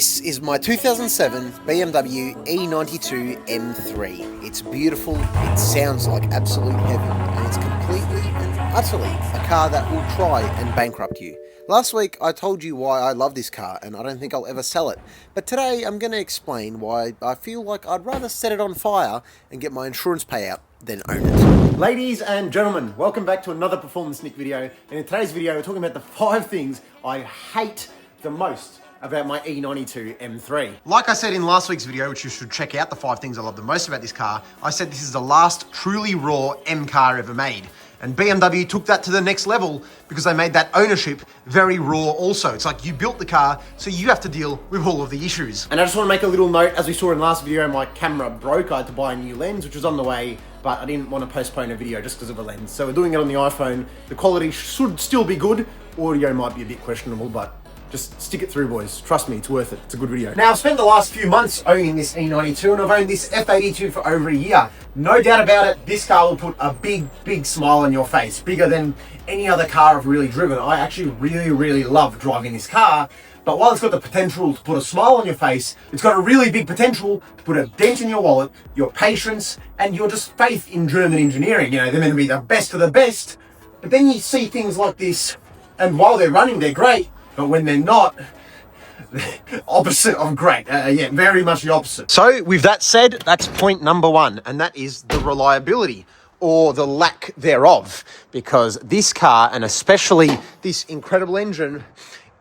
This is my 2007 BMW E92 M3. It's beautiful, it sounds like absolute heaven, and it's completely and utterly a car that will try and bankrupt you. Last week I told you why I love this car and I don't think I'll ever sell it, but today I'm going to explain why I feel like I'd rather set it on fire and get my insurance payout than own it. Ladies and gentlemen, welcome back to another Performance Nick video, and in today's video we're talking about the 5 things I hate the most about my E92 M3. Like I said in last week's video, which you should check out, the 5 things I love the most about this car, I said this is the last truly raw M car ever made. And BMW took that to the next level because they made that ownership very raw also. It's like you built the car, so you have to deal with all of the issues. And I just want to make a little note, as we saw in last video, my camera broke. I had to buy a new lens, which was on the way, but I didn't want to postpone a video just because of a lens. So we're doing it on the iPhone. The quality should still be good. Audio might be a bit questionable, but just stick it through, boys. Trust me, it's worth it. It's a good video. Now, I've spent the last few months owning this E92, and I've owned this F82 for over a year. No doubt about it, this car will put a big, big smile on your face. Bigger than any other car I've really driven. I actually really love driving this car. But while it's got the potential to put a smile on your face, it's got a really big potential to put a dent in your wallet, your patience, and your just faith in German engineering. You know, they're meant to be the best of the best. But then you see things like this, and while they're running, they're great. But when they're not, opposite of great. Yeah, very much the opposite. So with that said, that's point number 1, and that is the reliability, or the lack thereof. Because this car, and especially this incredible engine,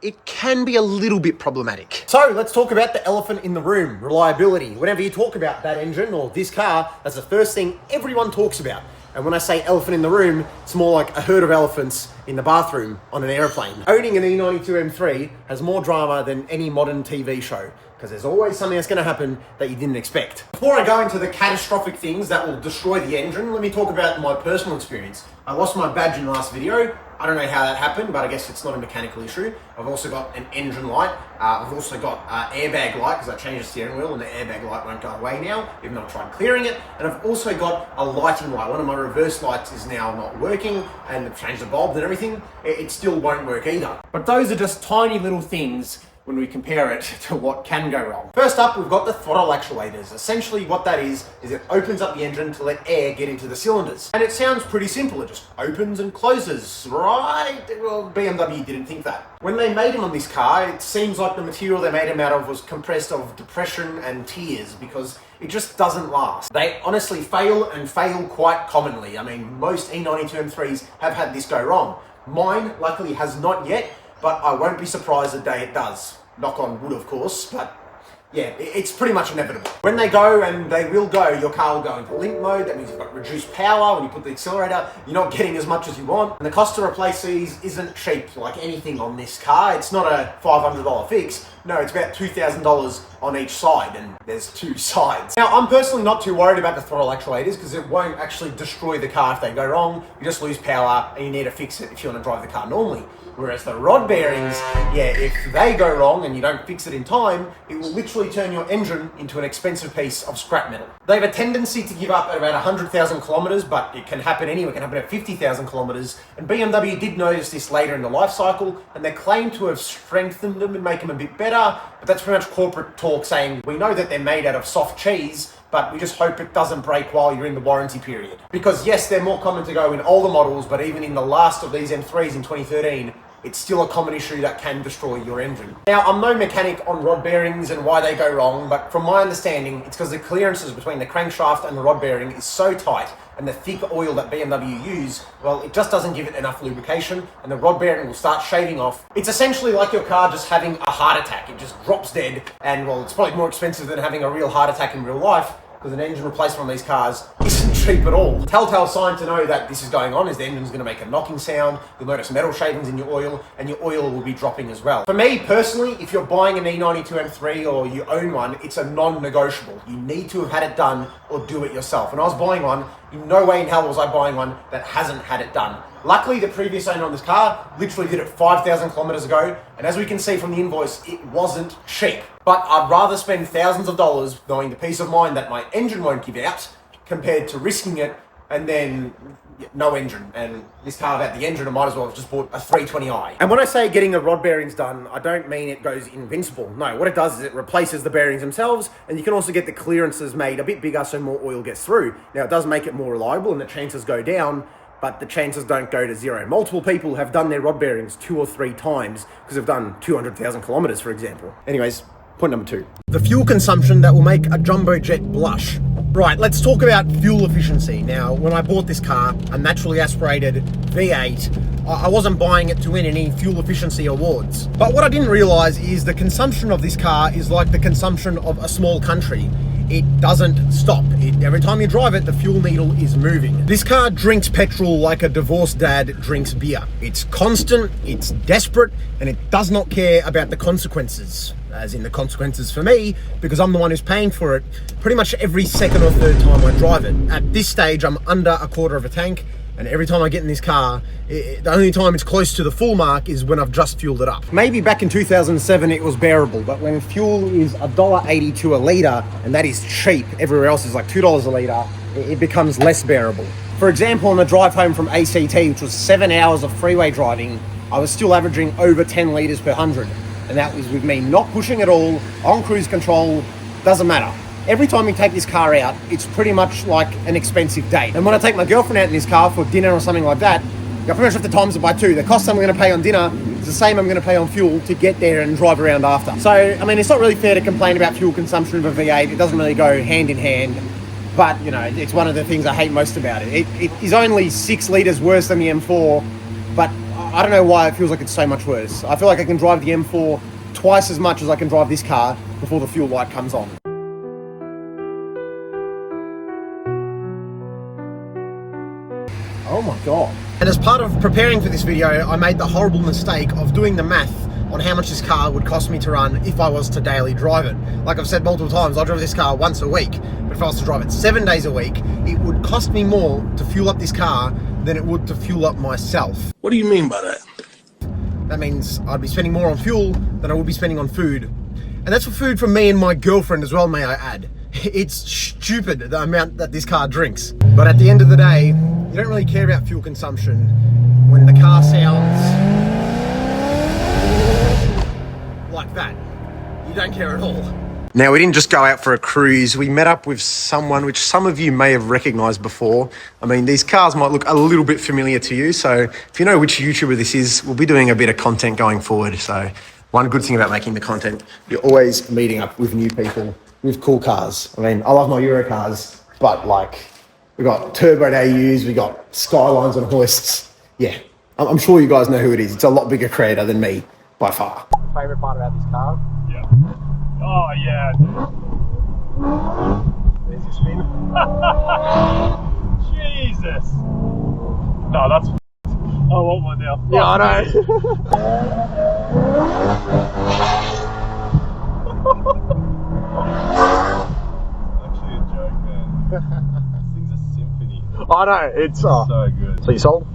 it can be a little bit problematic. So let's talk about the elephant in the room, reliability. Whenever you talk about that engine or this car, that's the first thing everyone talks about. And when I say elephant in the room, it's more like a herd of elephants in the bathroom on an airplane. Owning an E92 M3 has more drama than any modern TV show, because there's always something that's going to happen that you didn't expect. Before I go into the catastrophic things that will destroy the engine, let me talk about my personal experience. I lost my badge in the last video. I don't know how that happened, but I guess it's not a mechanical issue. I've also got an engine light. I've also got airbag light, because I changed the steering wheel and the airbag light won't go away now, even though I tried clearing it. And I've also got a lighting light. One of my reverse lights is now not working, and I've changed the bulbs and everything. It still won't work either. But those are just tiny little things when we compare it to what can go wrong. First up, we've got the throttle actuators. Essentially what that is it opens up the engine to let air get into the cylinders. And it sounds pretty simple, it just opens and closes, right? Well, BMW didn't think that. When they made them on this car, it seems like the material they made them out of was compressed of depression and tears, because it just doesn't last. They honestly fail, and fail quite commonly. I mean, most E92 M3s have had this go wrong. Mine, luckily, has not yet, but I won't be surprised the day it does. Knock on wood, of course, but yeah, it's pretty much inevitable. When they go, and they will go, your car will go into limp mode. That means you've got reduced power. When you put the accelerator, you're not getting as much as you want. And the cost to replace these isn't cheap like anything on this car. It's not a $500 fix. No, it's about $2,000 on each side, and there's 2 sides. Now, I'm personally not too worried about the throttle actuators, because it won't actually destroy the car if they go wrong. You just lose power, and you need to fix it if you want to drive the car normally. Whereas the rod bearings, yeah, if they go wrong and you don't fix it in time, it will literally turn your engine into an expensive piece of scrap metal. They have a tendency to give up at about 100,000 kilometers, but it can happen anywhere. It can happen at 50,000 kilometers. And BMW did notice this later in the life cycle, and they claim to have strengthened them and make them a bit better. But that's pretty much corporate talk saying, we know that they're made out of soft cheese, but we just hope it doesn't break while you're in the warranty period. Because yes, they're more common to go in older models, but even in the last of these M3s in 2013, it's still a common issue that can destroy your engine. Now, I'm no mechanic on rod bearings and why they go wrong, but from my understanding, it's because the clearances between the crankshaft and the rod bearing is so tight, and the thick oil that BMW use, well, it just doesn't give it enough lubrication, and the rod bearing will start shaving off. It's essentially like your car just having a heart attack. It just drops dead, and well, it's probably more expensive than having a real heart attack in real life, because an engine replacement on these cars isn't cheap at all. Telltale sign to know that this is going on is the engine's going to make a knocking sound, you'll notice metal shavings in your oil, and your oil will be dropping as well. For me personally, if you're buying an E92 M3 or you own one, it's a non-negotiable. You need to have had it done or do it yourself. When I was buying one, in no way in hell was I buying one that hasn't had it done. Luckily, the previous owner on this car literally did it 5,000 kilometers ago, and as we can see from the invoice, it wasn't cheap. But I'd rather spend thousands of dollars knowing the peace of mind that my engine won't give out, compared to risking it and then no engine. And this car without the engine, I might as well have just bought a 320i. And when I say getting the rod bearings done, I don't mean it goes invincible. No, what it does is it replaces the bearings themselves, and you can also get the clearances made a bit bigger so more oil gets through. Now, it does make it more reliable and the chances go down, but the chances don't go to zero. Multiple people have done their rod bearings 2 or 3 times because they've done 200,000 kilometers, for example. Anyways, point number 2. The fuel consumption that will make a jumbo jet blush. Right, let's talk about fuel efficiency. Now, when I bought this car, a naturally aspirated V8, I wasn't buying it to win any fuel efficiency awards. But what I didn't realize is the consumption of this car is like the consumption of a small country. It doesn't stop. Every time you drive it, the fuel needle is moving. This car drinks petrol like a divorced dad drinks beer. It's constant, it's desperate, and it does not care about the consequences. As in the consequences for me, because I'm the one who's paying for it pretty much every second or third time I drive it. At this stage, I'm under a quarter of a tank, and every time I get in this car, the only time it's close to the full mark is when I've just fueled it up. Maybe back in 2007 it was bearable, but when fuel is $1.82 a litre, and that is cheap, everywhere else is like $2 a litre, it becomes less bearable. For example, on the drive home from ACT, which was 7 hours of freeway driving, I was still averaging over 10 litres per 100. And that was with me not pushing at all, on cruise control, doesn't matter. Every time you take this car out, it's pretty much like an expensive date. And when I take my girlfriend out in this car for dinner or something like that, I pretty much have to times it by 2. The cost I'm going to pay on dinner is the same I'm going to pay on fuel to get there and drive around after. So, I mean, it's not really fair to complain about fuel consumption of a V8. It doesn't really go hand in hand. But, you know, it's one of the things I hate most about it. It is only 6 litres worse than the M4, but I don't know why it feels like it's so much worse. I feel like I can drive the M4 twice as much as I can drive this car before the fuel light comes on. Oh my God. And as part of preparing for this video, I made the horrible mistake of doing the math on how much this car would cost me to run if I was to daily drive it. Like I've said multiple times, I drive this car once a week, but if I was to drive it 7 days a week, it would cost me more to fuel up this car than it would to fuel up myself. What do you mean by that? That means I'd be spending more on fuel than I would be spending on food. And that's for food for me and my girlfriend as well, may I add. It's stupid the amount that this car drinks. But at the end of the day, you don't really care about fuel consumption when the car sounds like that. You don't care at all. Now, we didn't just go out for a cruise. We met up with someone which some of you may have recognised before. I mean, these cars might look a little bit familiar to you. So if you know which YouTuber this is, we'll be doing a bit of content going forward. So one good thing about making the content, you're always meeting up with new people with cool cars. I mean, I love my Euro cars, but like, we got turboed AUs, we got Skylines and hoists. Yeah, I'm sure you guys know who it is. It's a lot bigger creator than me, by far. Favourite part about this car? Yeah. Oh yeah, dude. There's your spin. Jesus. No, that's I want one now. Yeah, I know. Actually a joke, man. This thing's a symphony. I know, it's So good. So you sold?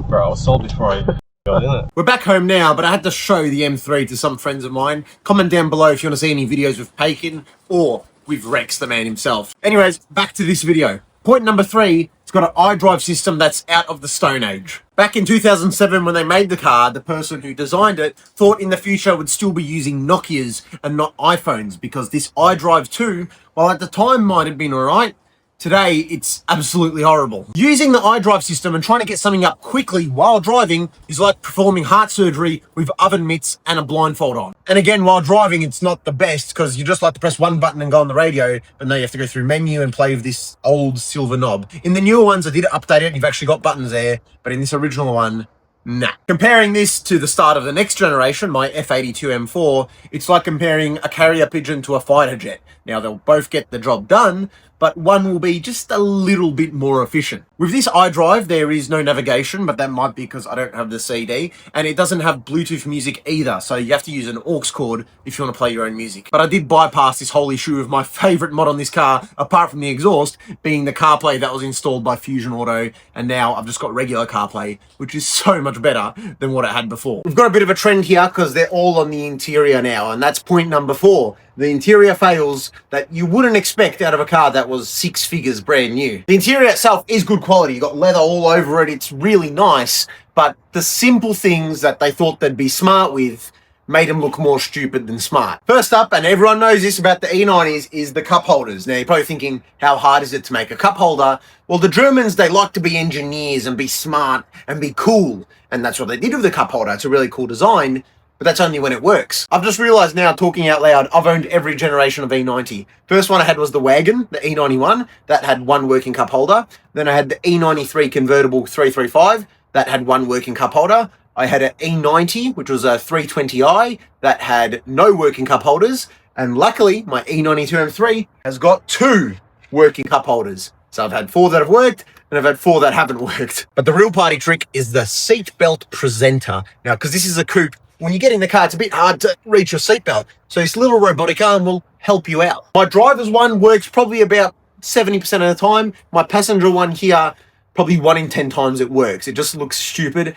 Bro, I was sold before I got in it. We're back home now, but I had to show the M3 to some friends of mine. Comment down below if you want to see any videos with Pakin or with Rex, the man himself. Anyways, back to this video. Point number 3, it's got an iDrive system that's out of the Stone Age. Back in 2007, when they made the car, the person who designed it thought in the future would still be using Nokias and not iPhones, because this iDrive 2, while at the time might have been alright, today, it's absolutely horrible. Using the iDrive system and trying to get something up quickly while driving is like performing heart surgery with oven mitts and a blindfold on. And again, while driving, it's not the best because you just like to press one button and go on the radio, but now you have to go through menu and play with this old silver knob. In the newer ones, I did update it. You've actually got buttons there, but in this original one, nah. Comparing this to the start of the next generation, my E92 M3, it's like comparing a carrier pigeon to a fighter jet. Now, they'll both get the job done, but one will be just a little bit more efficient. With this iDrive, there is no navigation, but that might be because I don't have the CD, and it doesn't have Bluetooth music either, so you have to use an aux cord if you want to play your own music. But I did bypass this whole issue of my favourite mod on this car, apart from the exhaust, being the CarPlay that was installed by Fusion Auto, and now I've just got regular CarPlay, which is so much much better than what it had before. We've got a bit of a trend here because they're all on the interior now, and that's point number 4. The interior fails that you wouldn't expect out of a car that was 6 figures brand new. The interior itself is good quality. You got leather all over it. It's really nice, but the simple things that they thought they'd be smart with made them look more stupid than smart. First up, and everyone knows this about the E90s, is the cup holders. Now, you're probably thinking, how hard is it to make a cup holder? Well, the Germans, they like to be engineers and be smart and be cool. And that's what they did with the cup holder. It's a really cool design, but that's only when it works. I've just realized now, talking out loud, I've owned every generation of E90. First one I had was the wagon, the E91, that had one working cup holder. Then I had the E93 convertible 335, that had one working cup holder. I had an E90, which was a 320i, that had no working cup holders. And luckily, my E92 M3 has got 2 working cup holders. So I've had 4 that have worked, and I've had 4 that haven't worked. But the real party trick is the seatbelt presenter. Now, because this is a coupe, when you get in the car, it's a bit hard to reach your seatbelt. So this little robotic arm will help you out. My driver's one works probably about 70% of the time. My passenger one here, probably 1 in 10 times it works. It just looks stupid.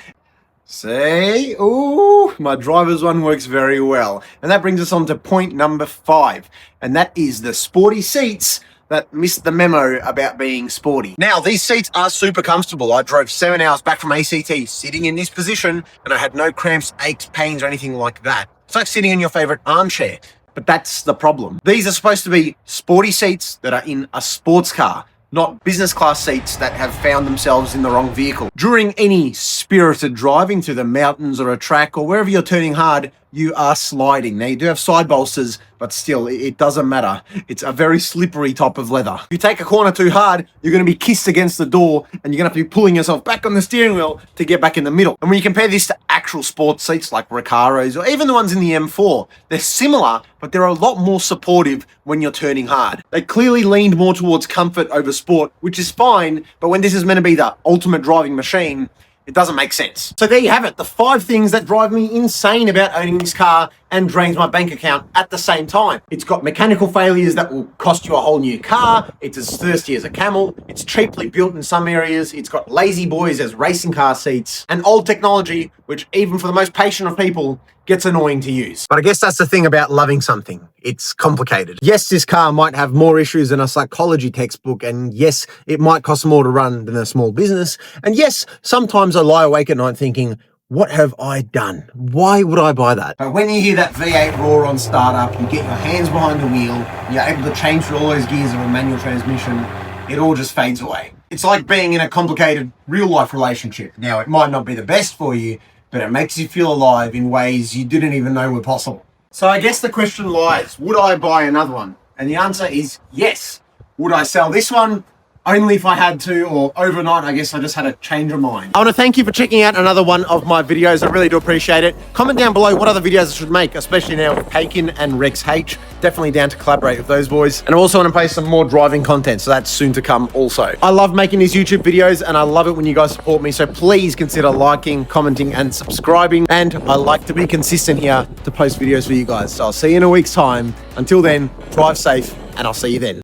See? Ooh, my driver's one works very well. And that brings us on to point number 5. And that is the sporty seats that missed the memo about being sporty. Now, these seats are super comfortable. I drove 7 hours back from ACT sitting in this position, and I had no cramps, aches, pains, or anything like that. It's like sitting in your favorite armchair. But that's the problem. These are supposed to be sporty seats that are in a sports car, not business class seats that have found themselves in the wrong vehicle. During any spirited driving through the mountains or a track or wherever you're turning hard, you are sliding. Now, you do have side bolsters, but still, it doesn't matter. It's a very slippery type of leather. If you take a corner too hard, you're going to be kissed against the door, and you're going to have to be pulling yourself back on the steering wheel to get back in the middle. And when you compare this to actual sports seats like Recaros or even the ones in the M4, they're similar, but they're a lot more supportive when you're turning hard. They clearly leaned more towards comfort over sport, which is fine, but when this is meant to be the ultimate driving machine, it doesn't make sense. So there you have it, the 5 things that drive me insane about owning this car and drains my bank account at the same time. It's got mechanical failures that will cost you a whole new car. It's as thirsty as a camel. It's cheaply built in some areas. It's got lazy boys as racing car seats and old technology, which even for the most patient of people, gets annoying to use. But I guess that's the thing about loving something. It's complicated. Yes, this car might have more issues than a psychology textbook, and yes, it might cost more to run than a small business. And yes, sometimes I lie awake at night thinking, what have I done? Why would I buy that? But when you hear that V8 roar on startup, you get your hands behind the wheel, you're able to change through all those gears of a manual transmission, it all just fades away. It's like being in a complicated real-life relationship. Now, it might not be the best for you, but it makes you feel alive in ways you didn't even know were possible. So I guess the question lies, would I buy another one? And the answer is yes. Would I sell this one? Only if I had to, or overnight, I guess I just had a change of mind. I want to thank you for checking out another one of my videos. I really do appreciate it. Comment down below what other videos I should make, especially now with Pakin and Rex H. Definitely down to collaborate with those boys. And I also want to post some more driving content, so that's soon to come also. I love making these YouTube videos, and I love it when you guys support me, so please consider liking, commenting, and subscribing. And I like to be consistent here to post videos for you guys. So I'll see you in a week's time. Until then, drive safe, and I'll see you then.